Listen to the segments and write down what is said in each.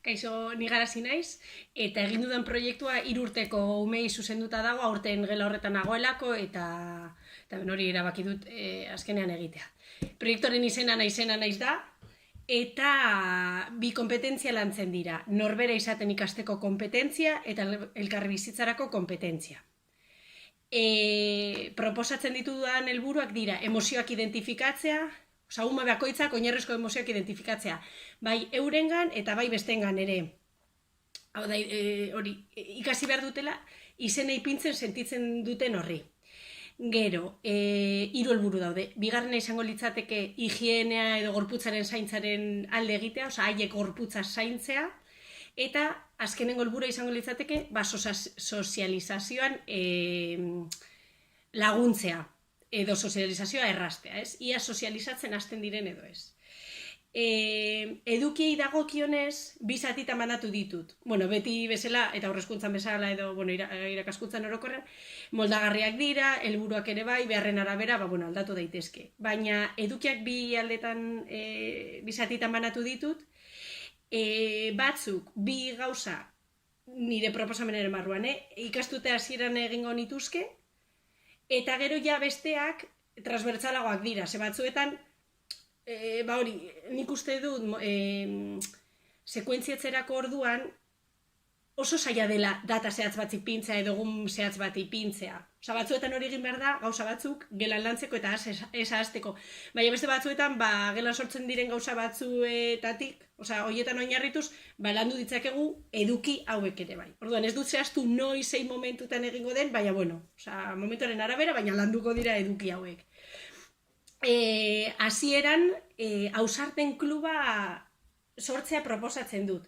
Kaixo, ni Garazi naiz, eta egin dudan proiektua 3 urteko umei zuzenduta dago, aurten gela horretan nagoelako, eta hori erabaki dut azkenean egitea. Proiektoren izena naiz da, eta bi kompetentzia lantzen dira. Norbera izaten ikasteko kompetentzia eta elkarri bizitzarako kompetentzia. Proposatzen ditudan helburuak dira emozioak identifikatzea, ume bakoitzak oinarrizko emozioak identifikatzea, bai eurengan eta bai bestengan ere. Hau da, hori, ikasi behar dutela, izena ipintzen sentitzen duten horri. Gero, 3 helburu daude. Bigarrena izango litzateke higienea edo gorputzaren zaintzaren alde egitea, haiek gorputza zaintzea, eta azkenengo helburua izango litzateke sozializazioan laguntzea, edo sozializazioa erraztea, ez? Ia sozializatzen hasten diren edo ez. Edukiei dagokionez, 2 zatitan banatu ditut. Bueno, beti bezala, eta aurrezkuntzan bezala edo, irakaskuntzan orokorrean, moldagarriak dira, helburuak ere bai, beharren arabera, aldatu daitezke. Baina edukiak 2 aldetan, 2 zatitan banatu ditut, batzuk, 2 gauza nire proposamenaren barruan, ikastute hasieran egingo nituzke, eta gero ja besteak transbertsalagoak dira, ze batzuetan, nik uste dut sekuentziatzerako orduan oso zaila dela data zehatz bat ipintzea edo egun zehatz bat ipintzea. Batzuetan hori egin behar da, gauza batzuk, gelan lantzeko eta ez ahazteko. Baina beste batzuetan, gelan sortzen diren gauza batzuetatik, horietan oinarrituz, landu ditzakegu eduki hauek ere bai. Orduan, ez dut zehaztu noiz zein momentutan egingo den, baina momentuaren arabera, baina landuko dira eduki hauek. Hasieran, Ausarten kluba sortzea proposatzen dut.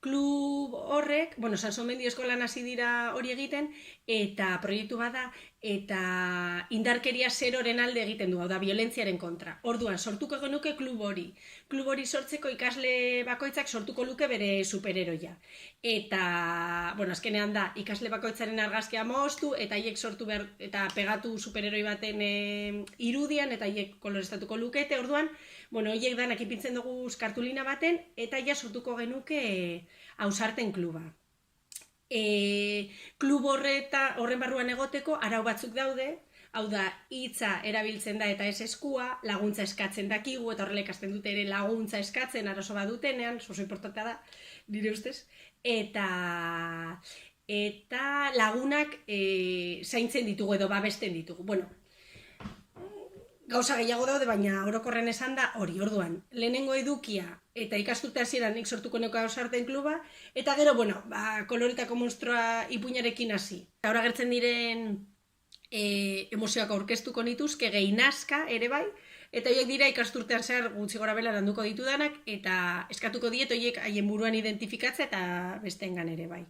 Klub horrek, Sansomendi eskolan hasi dira hori egiten, eta proiektu bada, eta indarkeria zeroren alde egiten du, hau da, violentziaren kontra. Orduan, sortuko genuke klub hori. Klub hori sortzeko ikasle bakoitzak sortuko luke bere superheroia. Eta, azkenean da, ikasle bakoitzaren argazkia moztu, eta haiek sortu behar, eta pegatu superheroi baten irudian, eta haiek koloreztatuko lukete. Orduan, horiek danak ipintzen dugu kartulina baten, eta ja sortuko genuke Ausarten kluba. Klub horren barruan egoteko arau batzuk daude, hau da, hitza erabiltzen da eta ez eskua, laguntza eskatzen dakigu, eta horrela ikasten dute ere laguntza eskatzen arazo bat dutenean, oso importantea da, nire ustez, eta lagunak zaintzen ditugu edo babesten ditugu. Gauza gehiago daude, baina orokorren esan da hori, orduan, lehenengo edukia eta ikasturte hasieran nik sortuko neko Ausarten kluba, eta gero, koloretako monstrua ipuinarekin hasi. Eta hor agertzen diren emozioak aurkeztuko nituzke, gehi nazka ere bai, eta horiek dira ikasturtean zehar gutxi gora bela landuko ditudanak, eta eskatuko diet horiek haien buruan identifikatzea eta besteengan ere bai.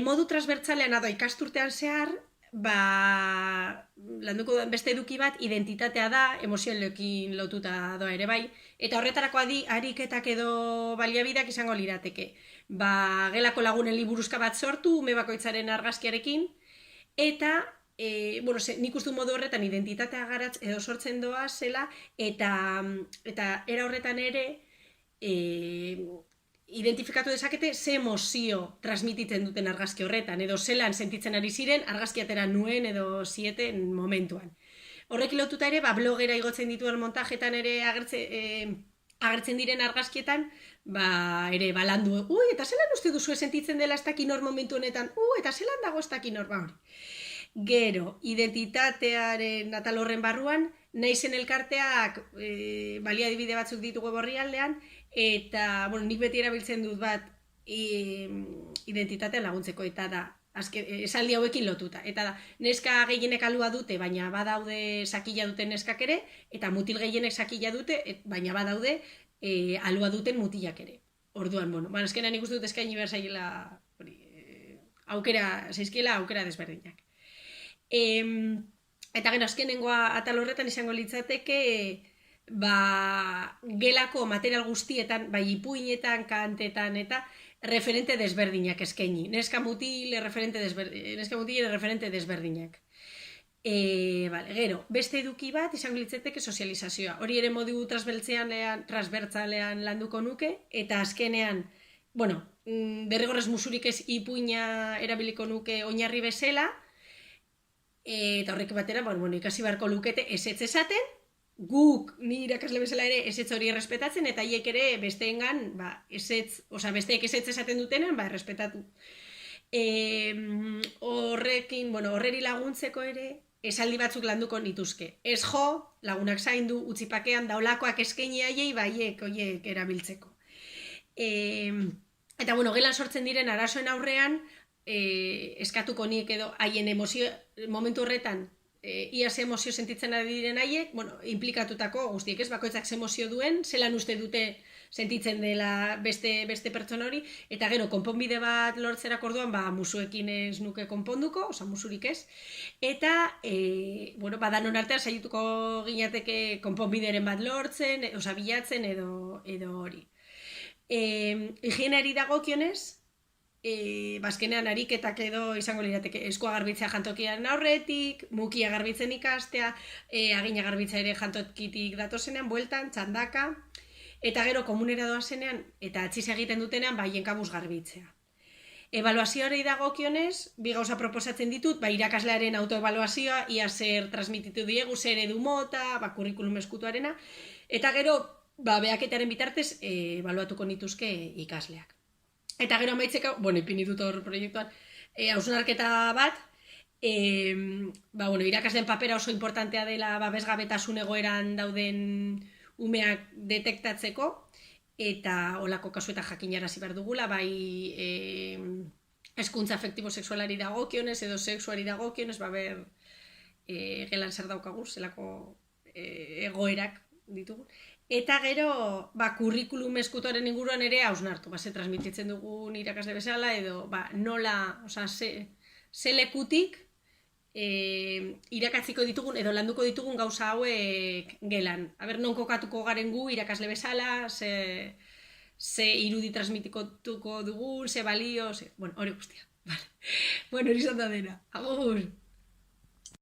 Modu transbertsalean ado ikasturtean zehar, landuko beste eduki bat identitatea da, emozioekin lotuta doa ere bai, eta horretarako ariketak edo baliabideak izango lirateke. Gelako lagunen liburuzka bat sortu, ume bakoitzaren argazkiarekin, eta nik uste modu horretan identitatea garatz edo sortzen doa zela, eta era horretan ere identifikatu dezakete ze emozio transmititzen duten argazki horretan, edo zelan sentitzen ari ziren argazki atera nuen edo zieten momentuan. Horrekin lotuta ere, blogera igotzen dituen montajetan ere agertzen diren argazkietan, ere landu, eta zelan uste duzu sentitzen dela ez dakin hor momentu honetan, eta zelan dago ez dakin hor, hori. Gero, identitatearen atal horren barruan, naizen elkarteak baliabide batzuk ditugu borrialdean, eta, nik beti erabiltzen dut bat identitatea laguntzeko, eta da, esaldi hauekin lotuta. Eta da, neska gehienek alua dute, baina badaude sakila duten neskak ere, eta mutil gehienek sakila dute, baina badaude alua duten mutilak ere. Orduan, azkenean ikusten dut eskaini behar zaila, zaizkiela aukera desberdinak. Eta gero, azkenengoa atal horretan izango litzateke, gelako material guztietan, ipuinetan, kantetan, eta referente desberdinak eskaini. Neska mutil referente desberdinak. Gero, beste eduki bat izango litzateke sozializazioa. Hori ere modu transbertsalean landuko nuke, eta azkenean bueno, derrigorrez musurik ez ipuina erabiliko nuke oinarri bezala, eta horrek batera, bueno, ikasi beharko lukete ezetz esaten, guk ni irakasle bezala ere ezetz hori errespetatzen, eta haiek ere besteengan, besteek ezetz esaten dutenen, errespetatu. Horrekin, horreri laguntzeko ere, esaldi batzuk landuko nituzke. Ez jo, lagunak zaindu, utzipakean daulakoak eskaini haiei, horiek erabiltzeko. Eta, gelan sortzen diren arazoen aurrean, eskatuko nik edo haien emozio, momentu horretan, ia ze emozio sentitzen ari diren haiek, implikatutako guztiek ez, bakoitzak ze emozio duen, zelan uste dute sentitzen dela beste pertsona hori, eta gero, konponbide bat lortzerak orduan, musuekin ez nuke konponduko, musurik ez, eta, danon artean saituko ginateke konponbideren bat lortzen, bilatzen edo hori. Higienari dagokionez, bazkenean ariketak edo izango lirateke eskua garbitzea jantokian aurretik, mukia garbitzen ikastea, agina garbitza ere jantokitik datozenean, bueltan, txandaka, eta gero komunera doazenean, eta atxiz egiten dutenean, jenkabuz garbitzea. Ebaluazioari dagokionez, bi gauza proposatzen ditut, irakaslearen autoebaluazioa, ia zer transmititu diegu, zer edu mota, kurrikulum eskutuarena, eta gero, behaketaren bitartez, ebaluatuko nituzke ikasleak. Eta gero amaitzeko, ipini dut hor proiektuan, hausnarketa bat, irakasleen papera oso importantea dela babesgabetasun egoeran dauden umeak detektatzeko, eta olako kasuetan jakinarazi behar dugula, hezkuntza afektibo-sexualari dagokionez edo sexuari dagokionez, gelan zer daukagu, zelako egoerak ditugu. Eta gero, kurrikulum eskutoren inguruan ere hausnartu, ze transmititzen dugun irakasle bezala, edo nola, ze lekutik irakatziko ditugun, edo landuko ditugun gauza hauek gelan. Non kokatuko garen gu irakasle bezala, ze irudi transmitituko dugun, ze balio, hori guztia. Hori izan da dena. Agur!